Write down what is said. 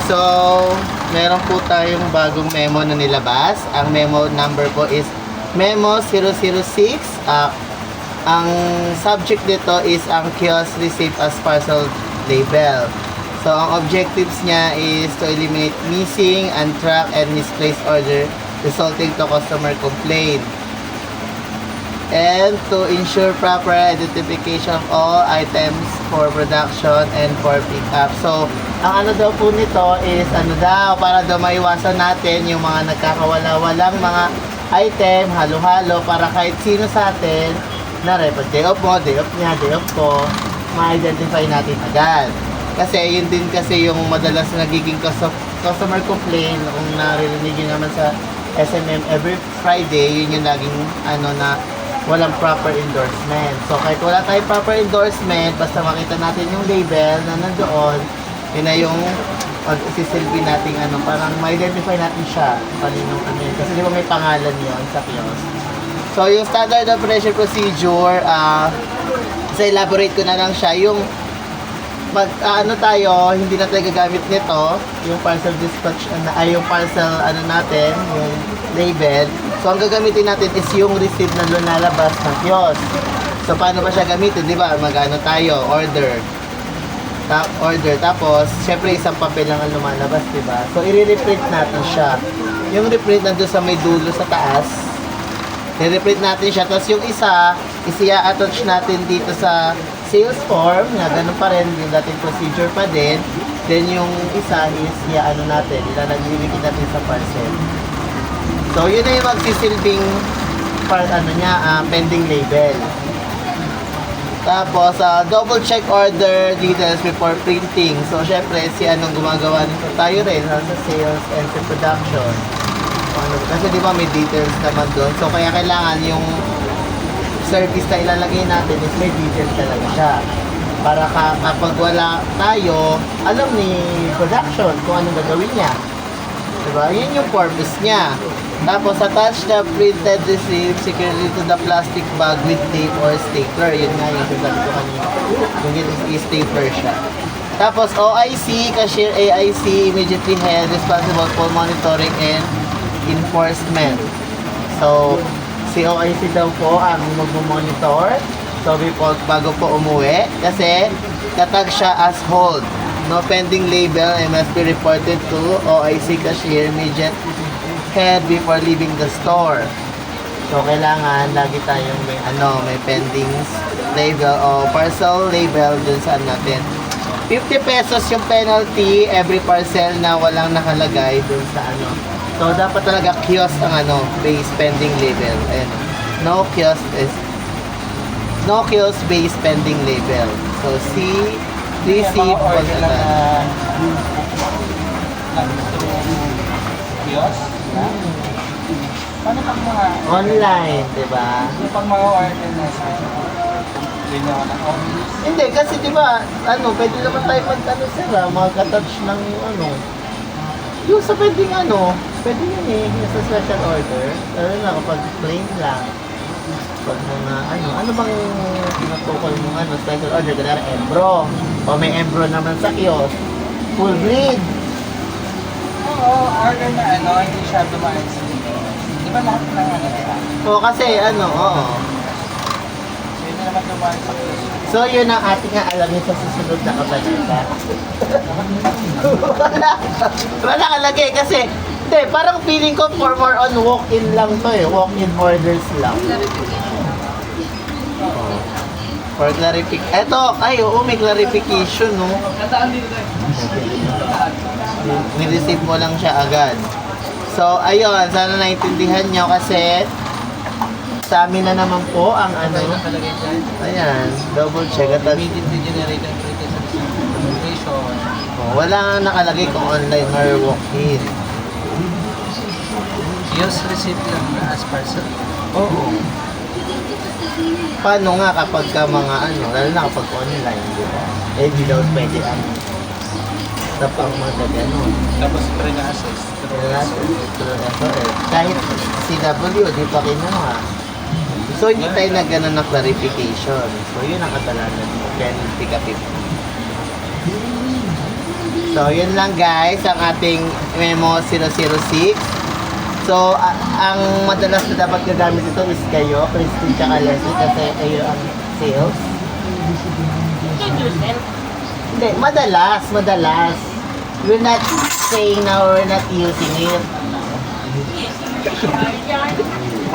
So, meron po tayong bagong memo na nilabas. Ang memo number po is Memo 006. Ang subject nito is ang kiosk received as parcel label. So, ang objectives niya is to eliminate missing, untracked, and misplaced order resulting to customer complaint. And to ensure proper identification of all items for production and for pickup. So, ang ano daw po nito is para daw maiwasan natin yung mga nagkakawala-walang mga item, halo-halo, para kahit sino sa atin na pag day off mo, day off niya, day off ko, ma-identify natin agad. Kasi yun din kasi yung madalas nagiging customer complaint kung naririnig yun naman sa SMM every Friday, yun yung laging na walang proper endorsement. So kahit wala tayong proper endorsement, basta makita natin yung label na nandoon, yun na yung pag-sisilbi natin parang ma-identify natin siya paninong yun. Kasi di ba may pangalan yun sa kiosk. So yung standard operation procedure, sa elaborate ko na lang siya, yung tayo, hindi na tayo gagamit nito, yung parcel dispatch, yung parcel natin, yung label. So, ang gagamitin natin is yung receipt na lunalabas ng kiosk. So, paano ba siya gamitin? Di ba? Tayo, order. Tapos, syempre, isang papel lang ang lumalabas, di ba? So, i-reprint natin siya. Yung reprint nandun sa may dulo sa taas, i-reprint natin siya. Tapos, yung isa, i-attach natin dito sa sales form, na ganun pa rin, yung dating procedure pa din. Then yung isa is, natin, ilalagay natin sa parcel. So, yun na yung magsisilbing pending label. Tapos, double check order details before printing. So, syempre, gumagawa nito tayo rin, sa sales and sa production. Kasi di ba may details naman doon. So, kaya kailangan yung service na ilalagay natin is may details talaga siya. Para kapag wala tayo, alam ni production kung anong gagawin niya. Diba? Yan yung purpose niya. Tapos, attach the printed receipt securely to the plastic bag with tape or stapler. Yun nga yung sabi ko kanina. Yung i-stapler siya. Tapos, OIC, cashier AIC, immediately head, responsible for monitoring and enforcement. So, si OIC daw po ang mag-monitor. So, bago po umuwi. Kasi, katag siya as hold. No pending label and must be reported to OIC cashier immediate head before leaving the store. So, kailangan lagi tayong may pending label o parcel label dun saan natin. 50 pesos yung penalty every parcel na walang nakalagay dun sa So, dapat talaga kiosk ang base pending label. And no kiosk base pending label. So, receive kiosk? Paano pag mga online, diba? pag mga order na sa ganyan na office? Hindi, kasi diba, pwede naman tayo mag-touch ng yung sa pwedeng pwede yun yung sa special order. Na kapag plain lang. Pag mga ano bang tinutukol mong special order, ganara embro. O may embro naman sa kiosk. Full bleed. Oo, order na hindi siya dumaan sa dito. Di ba lahat ng nila? O kasi oo. Hindi naman dumaan sa kiosk. So yun ang ating alamin sa susunod na kabanata. Wala kalagay kasi hindi, parang feeling ko for more on walk-in lang to walk-in orders lang. For clarification. Eto, may clarification, no? Ni-receive mo lang siya agad. So, ayun, sana naintindihan nyo kasi sa amin na naman po ang ayan, double check at Immediately generated printed sa documentation. wala nakalagay kung online or walk-in. Kiosk receipt lang as parcel. Oo. Paano nga kapag mga lalo na kapag online, di ba? Di daw pwede sa pang mga gano'n. Tapos pre-assess. Kahit CW, di pa kinuha. So, hindi tayo na gano'n na clarification. So, yun ang katalanan mo. Kaya pick up it. So, yun lang guys, ang ating Memo 006. So, ang madalas na dapat gagamit ito is kayo, Christine tsaka Leslie, kasi kayo ang sales. Hindi, madalas. We're not saying now we're not using it.